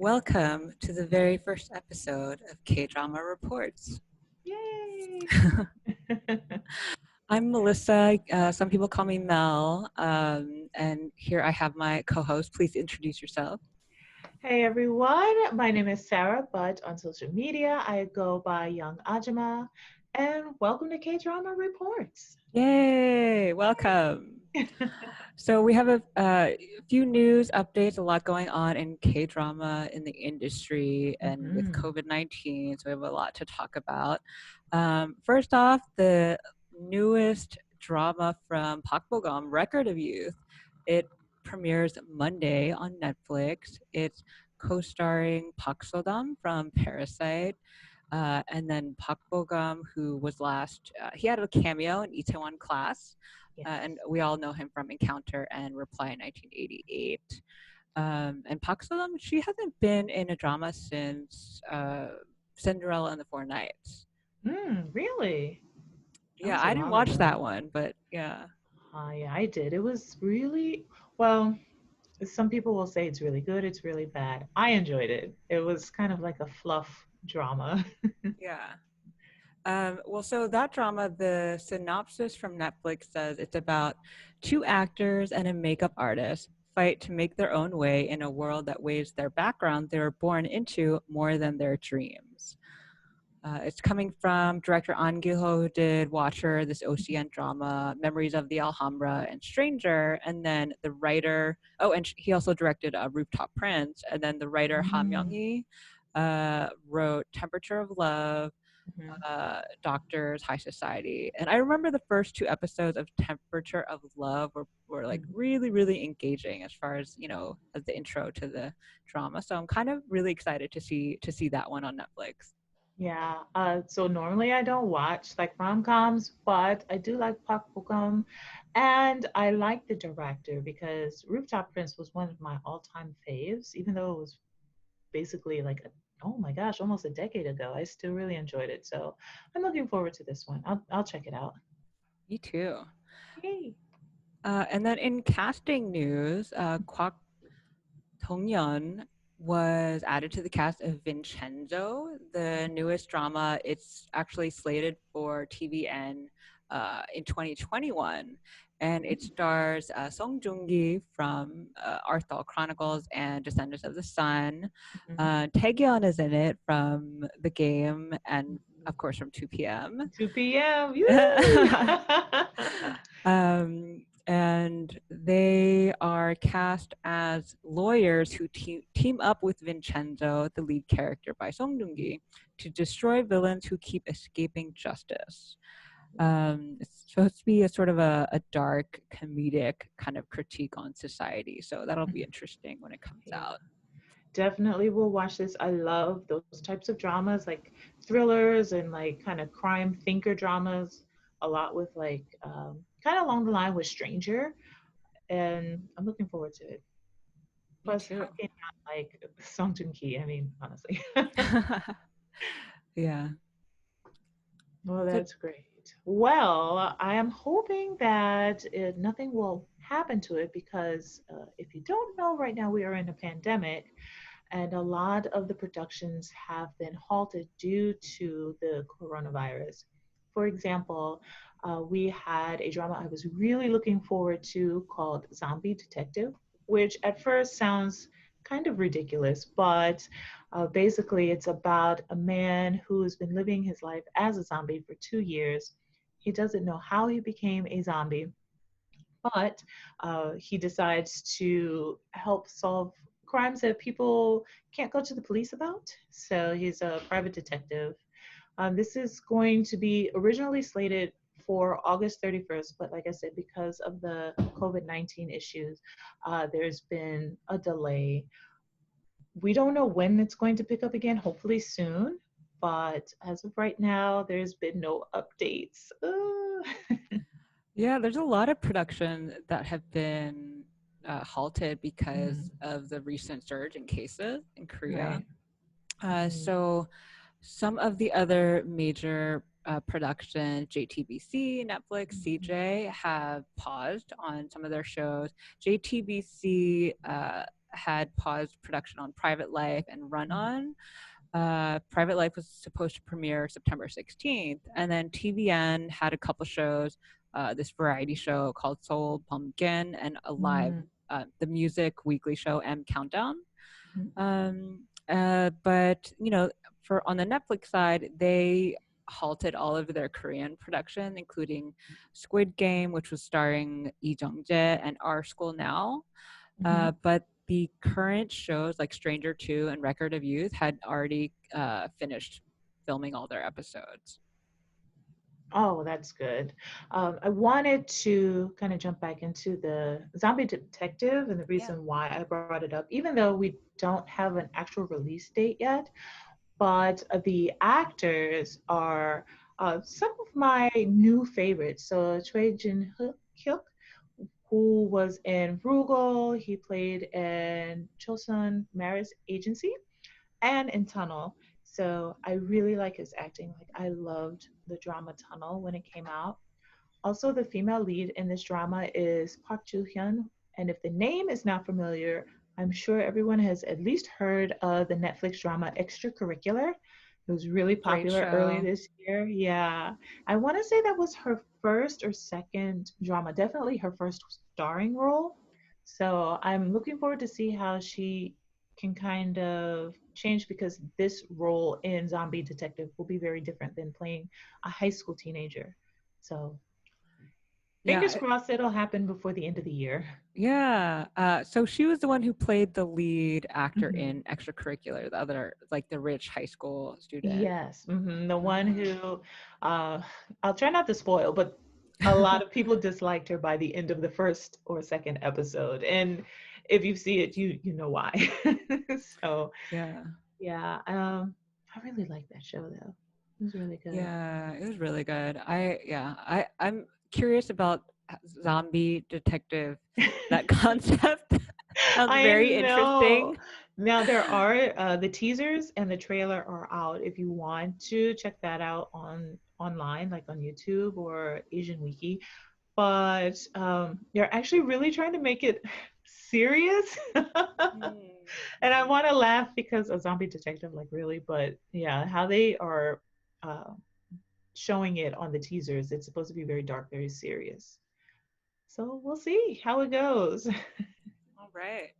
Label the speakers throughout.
Speaker 1: Welcome to the very first episode of KDrama Reports.
Speaker 2: Yay!
Speaker 1: I'm Melissa. Some people call me Mel. And here I have my co-host. Please introduce yourself.
Speaker 2: Hey everyone, my name is Sarah, but on social media I go by Young Ajima, and welcome to K-Drama Reports.
Speaker 1: Yay! Welcome. So we have a few news updates, a lot going on in K-drama in the industry and with COVID-19. So we have a lot to talk about. First off, the newest drama from Park Bo-gum, Record of Youth. It premieres Monday on Netflix. It's co-starring Park Seo-joon from Parasite. And then Park Bo-gum, who was he had a cameo in Itaewon Class.
Speaker 2: Yes.
Speaker 1: And we all know him from Encounter and Reply in 1988. And Park Seo-joon, she hasn't been in a drama since Cinderella and the Four Knights.
Speaker 2: Really?
Speaker 1: Yeah, I didn't watch that one, but yeah.
Speaker 2: Yeah, I did. It was really, well, some people will say it's really good, it's really bad. I enjoyed it. It was kind of like a fluff drama.
Speaker 1: Yeah. Well, so that drama, the synopsis from Netflix says it's about two actors and a makeup artist fight to make their own way in a world that weighs their background they were born into more than their dreams. It's coming from director An Gil-ho, who did Watcher, this OCN drama, Memories of the Alhambra, and Stranger, and then the writer, and he also directed Rooftop Prince, and then the writer Ha Myung-hee wrote Temperature of Love, Doctors, High Society. And I remember the first two episodes of Temperature of Love were like really, really engaging as far as, as the intro to the drama. So I'm kind of really excited to see that one on Netflix.
Speaker 2: Yeah, so normally I don't watch like rom-coms, but I do like Park Bo-gum, and I like the director because Rooftop Prince was one of my all-time faves, even though it was basically like oh my gosh, almost a decade ago. I still really enjoyed it, so I'm looking forward to this one. I'll check it out.
Speaker 1: Me too.
Speaker 2: Yay!
Speaker 1: And then in casting news, Kwak Dong-yeon was added to the cast of Vincenzo, the newest drama. It's actually slated for TVN in 2021, and it stars Song Joong-ki from Arthur Chronicles and Descendants of the Sun. Taegyeon is in it from The Game and of course from 2 p.m.
Speaker 2: 2 p.m.
Speaker 1: And they are cast as lawyers who team up with Vincenzo, the lead character by Song Joong-ki, to destroy villains who keep escaping justice. It's supposed to be a sort of a dark, comedic kind of critique on society. So that'll be interesting when it comes out.
Speaker 2: Definitely will watch this. I love those types of dramas, like thrillers and like kind of crime thinker dramas, a lot with like kind of along the line with Stranger, and I'm looking forward to it.
Speaker 1: Me
Speaker 2: Plus, how
Speaker 1: too.
Speaker 2: can you not like Song Joong Ki? I mean, honestly.
Speaker 1: Yeah.
Speaker 2: Well, that's great. Well, I am hoping that nothing will happen to it because if you don't know, right now we are in a pandemic, and a lot of the productions have been halted due to the coronavirus. For example, we had a drama I was really looking forward to called Zombie Detective, which at first sounds kind of ridiculous, but basically it's about a man who's been living his life as a zombie for 2 years. He doesn't know how he became a zombie, but he decides to help solve crimes that people can't go to the police about. So he's a private detective. This is going to be originally slated for August 31st, but like I said, because of the COVID-19 issues, there's been a delay. We don't know when it's going to pick up again, hopefully soon, but as of right now, there's been no updates.
Speaker 1: Yeah, there's a lot of production that have been halted because of the recent surge in cases in Korea. So some of the other major productions, JTBC, Netflix, CJ, have paused on some of their shows. JTBC had paused production on Private Life and Run
Speaker 2: Mhm.
Speaker 1: On. Private Life was supposed to premiere September 16th, and then TVN had a couple shows, this variety show called Soul Pumpkin, and a live
Speaker 2: Mhm.
Speaker 1: the music weekly show M Countdown.
Speaker 2: Mhm.
Speaker 1: But for on the Netflix side, they halted all of their Korean production, including Squid Game, which was starring Lee Jung-jae, and Our School Now.
Speaker 2: Mhm.
Speaker 1: But the current shows like Stranger 2 and Record of Youth had already finished filming all their episodes.
Speaker 2: Oh, that's good. I wanted to kind of jump back into the zombie detective, and the
Speaker 1: Yeah,
Speaker 2: reason why I brought it up, even though we don't have an actual release date yet, but the actors are some of my new favorites. So Choi Jin Hyuk, who was in Rugal, he played in Chosun Marriage Agency and in Tunnel. So I really like his acting. Like I loved the drama Tunnel when it came out. Also, the female lead in this drama is Park Seo-joon, and if the name is not familiar, I'm sure everyone has at least heard of the Netflix drama Extracurricular. It was really
Speaker 1: great
Speaker 2: popular earlier
Speaker 1: show.
Speaker 2: this year. Yeah, I want to say that was her first or second drama, definitely her first starring role. So I'm looking forward to see how she can kind of change, because this role in Zombie Detective will be very different than playing a high school teenager. So fingers
Speaker 1: Yeah,
Speaker 2: crossed it'll happen before the end of the year.
Speaker 1: yeah. So she was the one who played the lead actor
Speaker 2: Mhm.
Speaker 1: in Extracurricular, the other, like the rich high school student.
Speaker 2: Yes, the one
Speaker 1: Mm.
Speaker 2: who, uh, I'll try not to spoil, but a lot of people disliked her by the end of the first or second episode, and if you see it, you know why. So
Speaker 1: Yeah.
Speaker 2: yeah, I really like that show though. It was really good.
Speaker 1: Yeah, it was really good. I'm curious about zombie detective. That concept sounds
Speaker 2: I
Speaker 1: very
Speaker 2: know.
Speaker 1: interesting.
Speaker 2: Now there are the teasers and the trailer are out. If you want to check that out online, like on YouTube or Asian Wiki, but they're actually really trying to make it serious. And I
Speaker 1: Mm-hmm.
Speaker 2: want to laugh because a zombie detective, like really, but yeah, how they are uh, showing it on the teasers, it's supposed to be very dark, very serious. So we'll see how it goes.
Speaker 1: All right.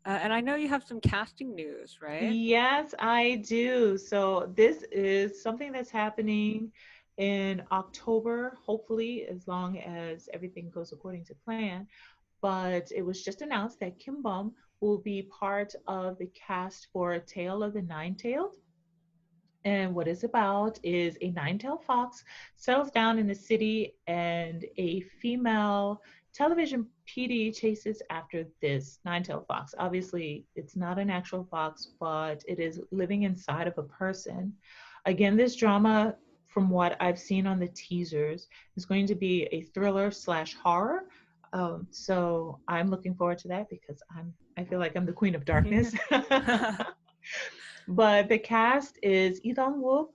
Speaker 1: And I know you have some casting news, right?
Speaker 2: Yes, I do. So this is something that's happening in October, hopefully, as long as everything goes according to plan. But it was just announced that Kim Bum will be part of the cast for A Tale of the Nine-Tailed. And what it's about is a nine-tailed fox settles down in the city, and a female television PD chases after this nine-tailed fox. Obviously, it's not an actual fox, but it is living inside of a person. Again, this drama, from what I've seen on the teasers, is going to be a thriller slash horror. So I'm looking forward to that because I feel like I'm the queen of darkness. But the cast is Lee Dong-wook,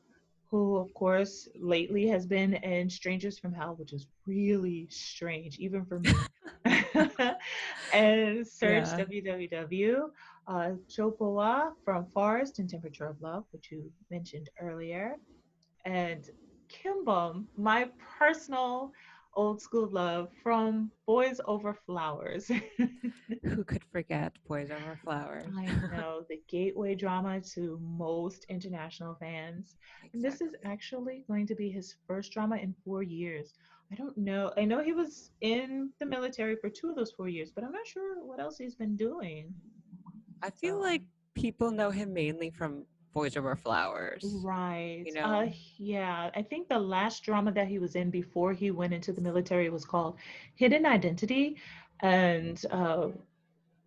Speaker 2: who of course lately has been in Strangers from Hell, which is really strange even for me. And Serge
Speaker 1: Yeah.
Speaker 2: WWW, Cho Boa from Forest and Temperature of Love, which you mentioned earlier, and Kim Bum, my personal old school love from Boys Over Flowers.
Speaker 1: Who could forget Boys Over Flowers?
Speaker 2: I know, the gateway drama to most international fans. And this is
Speaker 1: Exactly.
Speaker 2: actually going to be his first drama in 4 years. I don't know. I know he was in the military for 2 of those 4 years, but I'm not sure what else he's been doing.
Speaker 1: I feel
Speaker 2: So,
Speaker 1: like people know him mainly from Boys Over Flowers,
Speaker 2: right.
Speaker 1: you know?
Speaker 2: Yeah, I think the last drama that he was in before he went into the military was called Hidden Identity. And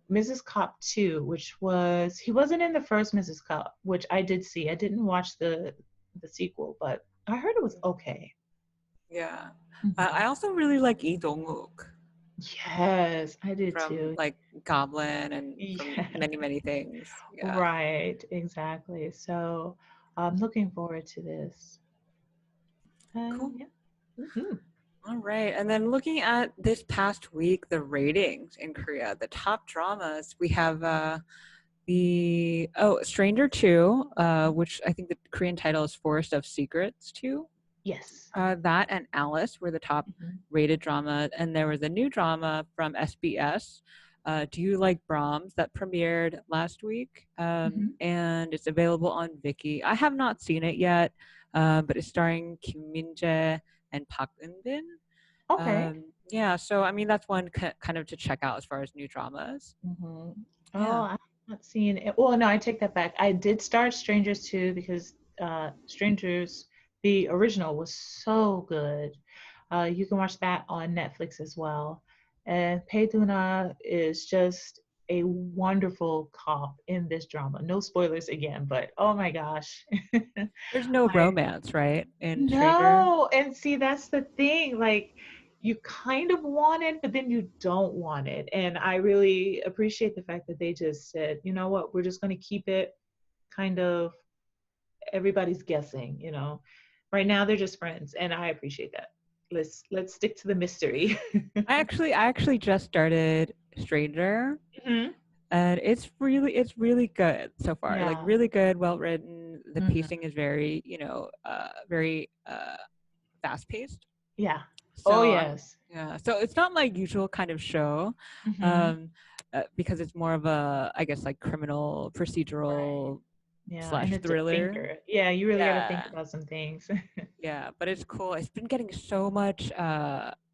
Speaker 2: Mrs. Cop 2, which was he wasn't in the first Mrs. Cop, which I did see. I didn't watch the sequel, but I heard it was okay.
Speaker 1: Yeah. I
Speaker 2: Mhm.
Speaker 1: also really like Lee Dong-wook
Speaker 2: Yes, I did
Speaker 1: from
Speaker 2: too.
Speaker 1: like Goblin and from
Speaker 2: Yeah,
Speaker 1: many, many things. Yeah.
Speaker 2: right, exactly. So I'm looking forward to this.
Speaker 1: Cool.
Speaker 2: Yeah. Mhm.
Speaker 1: All right. And then looking at this past week, the ratings in Korea, the top dramas, we have Stranger 2, which I think the Korean title is Forest of Secrets 2.
Speaker 2: Yes.
Speaker 1: That and Alice were the top
Speaker 2: Mhm.
Speaker 1: rated drama. And there was a new drama from SBS, Do You Like Brahms, that premiered last week.
Speaker 2: Mhm.
Speaker 1: And it's available on Viki. I have not seen it yet, but it's starring Kim Min-jae and Park Eun-bin.
Speaker 2: Okay.
Speaker 1: Yeah, so I mean, that's one kind of to check out as far as new dramas.
Speaker 2: Hmm. Oh,
Speaker 1: Yeah.
Speaker 2: I've not seen it. Well, no, I take that back. I did start Strangers too because Strangers, the original, was so good. You can watch that on Netflix as well. And Pei Duna is just a wonderful cop in this drama. No spoilers again, but oh my gosh.
Speaker 1: There's no
Speaker 2: I
Speaker 1: romance, right, in Stranger?
Speaker 2: No, and see, that's the thing. Like, you kind of want it, but then you don't want it. And I really appreciate the fact that they just said, you know what, we're just going to keep it kind of everybody's guessing, you know. Right now they're just friends, and I appreciate that. Let's stick to the mystery.
Speaker 1: I actually just started Stranger,
Speaker 2: Hmm.
Speaker 1: and it's really good so far. Like
Speaker 2: Yeah.
Speaker 1: really good, well written. The
Speaker 2: Hmm.
Speaker 1: pacing is very, very fast paced.
Speaker 2: Yeah. Oh,
Speaker 1: So
Speaker 2: yes.
Speaker 1: yeah, so it's not my usual kind of show,
Speaker 2: Hmm.
Speaker 1: um, because it's more of a, I guess, like criminal
Speaker 2: Right.
Speaker 1: procedural
Speaker 2: Yeah, and
Speaker 1: slash
Speaker 2: it's a
Speaker 1: thriller.
Speaker 2: thinker. Yeah, you really got to think
Speaker 1: Yeah,
Speaker 2: about some things.
Speaker 1: yeah, but it's cool. It's been getting so much.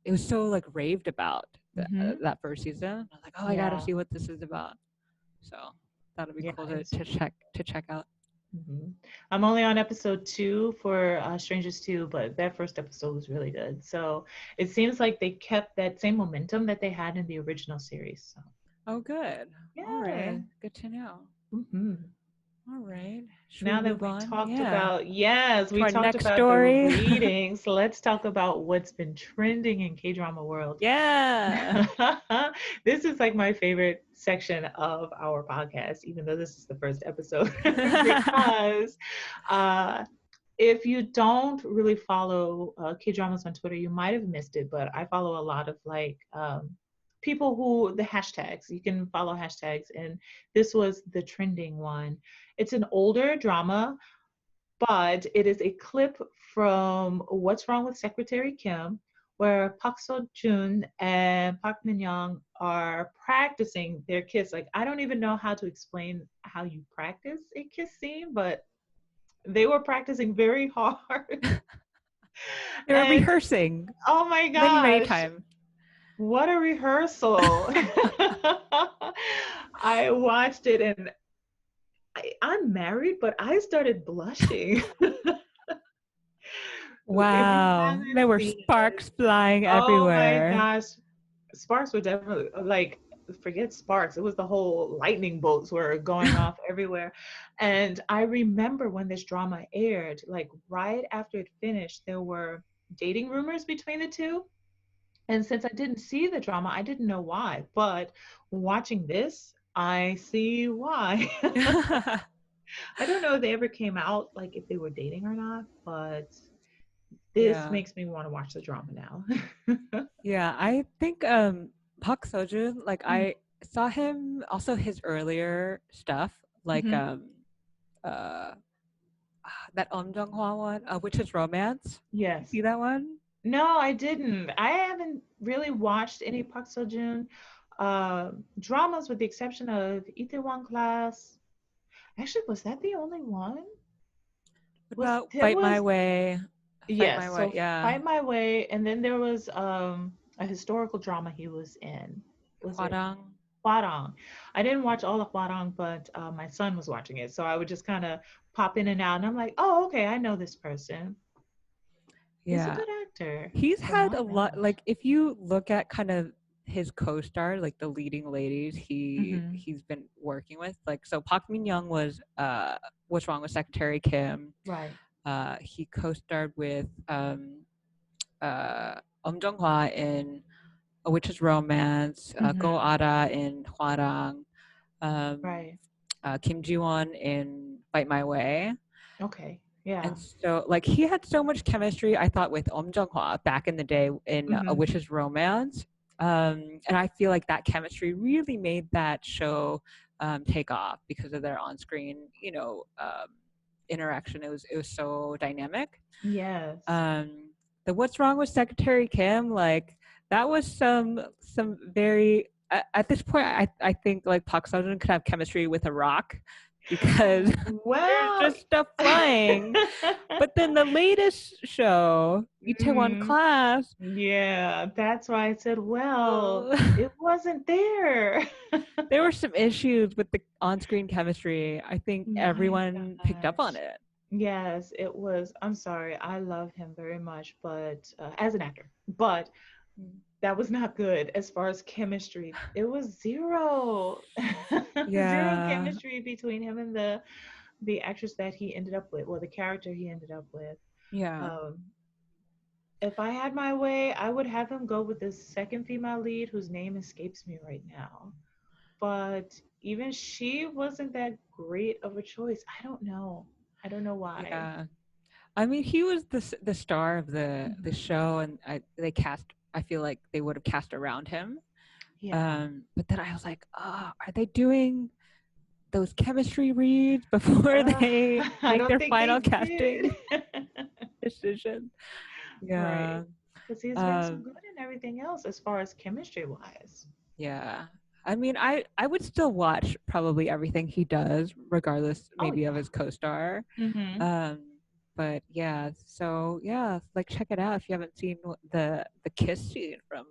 Speaker 1: It was so like raved about
Speaker 2: Hmm.
Speaker 1: that first season. I was like, oh, I gotta
Speaker 2: Yeah.
Speaker 1: see what this is about. So that'll be
Speaker 2: Yeah,
Speaker 1: cool to
Speaker 2: it's
Speaker 1: check out.
Speaker 2: Mhm. I'm only on episode 2 for Strangers 2, but that first episode was really good. So it seems like they kept that same momentum that they had in the original series. So
Speaker 1: Oh, good. All
Speaker 2: yeah.
Speaker 1: right, good to know.
Speaker 2: Hmm.
Speaker 1: All right, should we
Speaker 2: Now that
Speaker 1: move
Speaker 2: we
Speaker 1: on?
Speaker 2: talked
Speaker 1: Yeah,
Speaker 2: about, yes,
Speaker 1: to
Speaker 2: we
Speaker 1: our
Speaker 2: talked
Speaker 1: next
Speaker 2: about the
Speaker 1: story.
Speaker 2: readings. Let's talk about what's been trending in K-drama world.
Speaker 1: Yeah.
Speaker 2: This is like my favorite section of our podcast, even though this is the first episode, because uh, if you don't really follow K-dramas on Twitter, you might have missed it, but I follow a lot of like people who the hashtags. You can follow hashtags, and this was the trending one. It's an older drama, but it is a clip from What's Wrong with Secretary Kim, where Park Seo-joon and Park Min-young are practicing their kiss. Like, I don't even know how to explain how you practice a kiss scene, but they were practicing very hard.
Speaker 1: They were
Speaker 2: And
Speaker 1: rehearsing
Speaker 2: oh my
Speaker 1: many
Speaker 2: gosh,
Speaker 1: times.
Speaker 2: what a rehearsal. I watched it and I'm married, but I started blushing. If you
Speaker 1: Wow,
Speaker 2: haven't
Speaker 1: there were
Speaker 2: seen it,
Speaker 1: sparks flying
Speaker 2: oh my
Speaker 1: everywhere.
Speaker 2: gosh, sparks were definitely like, forget sparks, it was the whole lightning bolts were going off everywhere. And I remember when this drama aired, like right after it finished, there were dating rumors between the two. And since I didn't see the drama, I didn't know why. But watching this, I see why. I don't know if they ever came out, like if they were dating or not, but this
Speaker 1: Yeah.
Speaker 2: makes me want to watch the drama now.
Speaker 1: Yeah, I think Park Seo-joon, like
Speaker 2: Mm.
Speaker 1: I saw him also his earlier stuff, like
Speaker 2: Hmm.
Speaker 1: uh that Jung-hwa one, which is romance. You
Speaker 2: Yes.
Speaker 1: see that one?
Speaker 2: No, I didn't. I haven't really watched any Park Seo-joon dramas with the exception of Itaewon Class. Actually, was that the only one?
Speaker 1: What
Speaker 2: Was
Speaker 1: about
Speaker 2: there
Speaker 1: Fight My
Speaker 2: was
Speaker 1: Way? Fight My
Speaker 2: Yes,
Speaker 1: Way,
Speaker 2: so
Speaker 1: yeah.
Speaker 2: Fight My Way, and then there was a historical drama he was in. Was it
Speaker 1: Hwarang.
Speaker 2: Hwarang? I didn't watch all of Hwarang, but my son was watching it, so I would just kind of pop in and out, and I'm like, oh, okay, I know this person. He's a
Speaker 1: Yeah.
Speaker 2: good actor,
Speaker 1: He's
Speaker 2: from
Speaker 1: had
Speaker 2: what
Speaker 1: a
Speaker 2: I
Speaker 1: lot,
Speaker 2: know.
Speaker 1: like if you look at kind of his co-star, like the leading ladies
Speaker 2: Hmm.
Speaker 1: he's been working with, like so Park Min Young was What's Wrong with Secretary Kim.
Speaker 2: Right.
Speaker 1: He co-starred with Jung Hwa in A Witch's Romance, Go
Speaker 2: Hmm.
Speaker 1: Ara in Hwarang, um,
Speaker 2: Right.
Speaker 1: Kim Ji Won in Fight My Way.
Speaker 2: Okay. Yeah.
Speaker 1: And so, like, he had so much chemistry, I thought, with Jung-hwa back in the day in A
Speaker 2: Hmm.
Speaker 1: Witch's Romance. And I feel like that chemistry really made that show take off because of their on-screen, interaction. It was so dynamic.
Speaker 2: Yes.
Speaker 1: Um, the What's Wrong with Secretary Kim, like that was some very at this point I think like Park Seo-joon could have chemistry with a rock because there's
Speaker 2: Well,
Speaker 1: just stuff flying. But then the latest show, Itaewon
Speaker 2: mhm.
Speaker 1: Class,
Speaker 2: Yeah, that's why I said, well,
Speaker 1: uh,
Speaker 2: it wasn't there.
Speaker 1: there were some issues with the on-screen chemistry. I think
Speaker 2: My
Speaker 1: everyone picked up on
Speaker 2: gosh.
Speaker 1: it.
Speaker 2: Yes, it was. I'm sorry. I love him very much, but as an actor, but that was not good as far as chemistry. It was zero, zero
Speaker 1: Yeah,
Speaker 2: chemistry between him and the actress that he ended up with, or the character he ended up with.
Speaker 1: yeah,
Speaker 2: Um, if I had my way, I would have him go with the second female lead, whose name escapes me right now. But even she wasn't that great of a choice. I don't know. I don't know why.
Speaker 1: yeah. I mean, he was the star of the
Speaker 2: Mhm.
Speaker 1: show, and they cast. I feel like they would have cast around him.
Speaker 2: Yeah.
Speaker 1: But then I was like, oh, are they doing those chemistry reads before
Speaker 2: Uh,
Speaker 1: they
Speaker 2: I
Speaker 1: make
Speaker 2: don't
Speaker 1: their
Speaker 2: think they
Speaker 1: final
Speaker 2: did.
Speaker 1: casting decision?
Speaker 2: Right.
Speaker 1: Yeah.
Speaker 2: Because he's been so
Speaker 1: Um,
Speaker 2: good in everything else as far as chemistry wise.
Speaker 1: yeah. I mean, I would still watch probably everything he does, regardless
Speaker 2: Oh,
Speaker 1: maybe of
Speaker 2: yeah.
Speaker 1: his co-star.
Speaker 2: Mm-hmm.
Speaker 1: Um, but yeah, so yeah, like check it out if you haven't seen the kiss scene from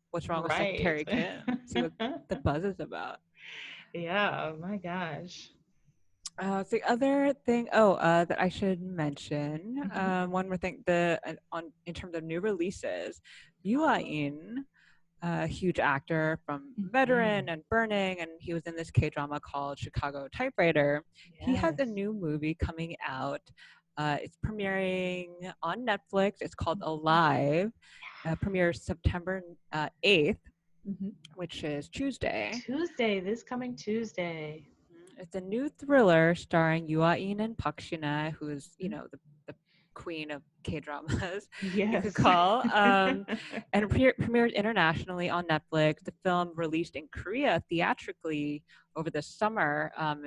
Speaker 1: What's Wrong with
Speaker 2: Right.
Speaker 1: Secretary Kim. See what the buzz is about.
Speaker 2: Yeah. Oh, my gosh.
Speaker 1: The other thing, that I should mention,
Speaker 2: Mm-hmm.
Speaker 1: one more thing, on in terms of new releases,
Speaker 2: Oh.
Speaker 1: Yuain, a huge actor from
Speaker 2: Mm-hmm.
Speaker 1: Veteran and Burning, and he was in this K drama called Chicago Typewriter. He has a
Speaker 2: Yes.
Speaker 1: new movie coming out. It's premiering on Netflix. It's called
Speaker 2: Mhm.
Speaker 1: Alive. Premieres September 8th,
Speaker 2: Mhm.
Speaker 1: which is Tuesday.
Speaker 2: Tuesday, this coming Tuesday.
Speaker 1: It's a new thriller starring Yuain and Park Shin-hye, who's
Speaker 2: Mhm.
Speaker 1: the queen of K dramas, you could
Speaker 2: Yes.
Speaker 1: call. And it premiered internationally on Netflix. The film released in Korea theatrically over the summer.
Speaker 2: Oh.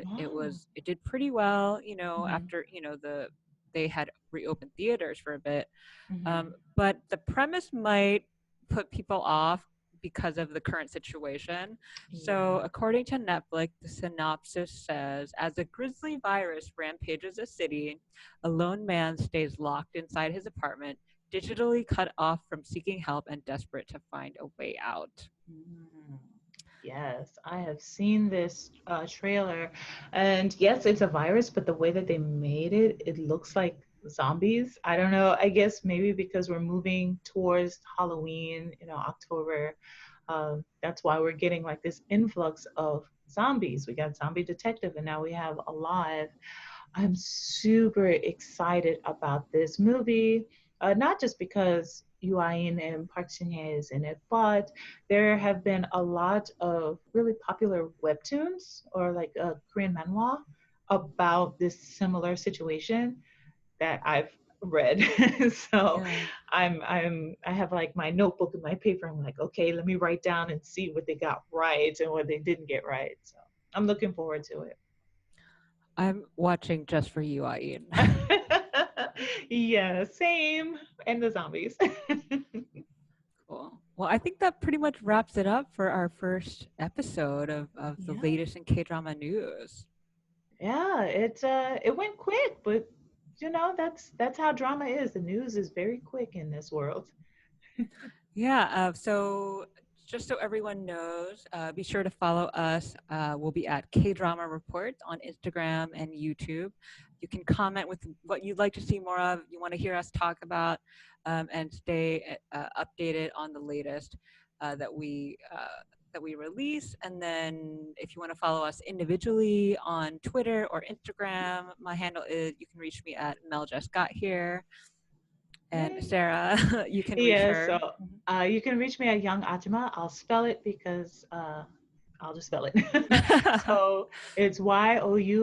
Speaker 1: It did pretty well,
Speaker 2: Mhm.
Speaker 1: after they had reopened theaters for a bit.
Speaker 2: Mhm.
Speaker 1: But the premise might put people off because of the current situation. So,
Speaker 2: Yeah.
Speaker 1: according to Netflix, the synopsis says as a grisly virus rampages a city, a lone man stays locked inside his apartment, digitally cut off from seeking help and desperate to find a way out.
Speaker 2: Mm. Yes, I have seen this trailer, and yes, it's a virus, but the way that they made it, it looks like zombies. I don't know. I guess maybe because we're moving towards Halloween, October. That's why we're getting like this influx of zombies. We got Zombie Detective, and now we have Alive. I'm super excited about this movie, not just because Yuain and Park Shin-hye is in it, but there have been a lot of really popular webtoons or like a Korean manhwa about this similar situation that I've read. So
Speaker 1: Yeah.
Speaker 2: I have like my notebook and my paper. I'm like, okay, let me write down and see what they got right and what they didn't get right. So I'm looking forward to it.
Speaker 1: I'm watching just for you, Ayin.
Speaker 2: Yeah, same. And the zombies.
Speaker 1: Cool. Well, I think that pretty much wraps it up for our first episode of the
Speaker 2: Yeah.
Speaker 1: latest in K drama news.
Speaker 2: Yeah, it went quick, but that's how drama is. The news is very quick in this world.
Speaker 1: Yeah. So just so everyone knows, be sure to follow us. We'll be at KDrama Reports on Instagram and YouTube. You can comment with what you'd like to see more of, you want to hear us talk about, and stay updated on the latest that we release. And then if you want to follow us individually on Twitter or Instagram, my handle is, you can reach me at Mel Just Got Here. And
Speaker 2: Yay.
Speaker 1: Sarah, you can reach
Speaker 2: Yeah, so
Speaker 1: her.
Speaker 2: you can reach me at Young Ajima. I'll spell it because I'll just spell it. So it's YOUNGAJUMMAH,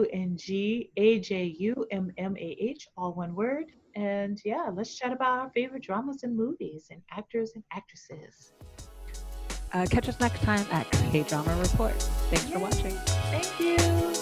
Speaker 2: all one word. And yeah, let's chat about our favorite dramas and movies and actors and actresses.
Speaker 1: Catch us next time at KDrama Reports. Thanks for
Speaker 2: Yay!
Speaker 1: watching.
Speaker 2: Thank you.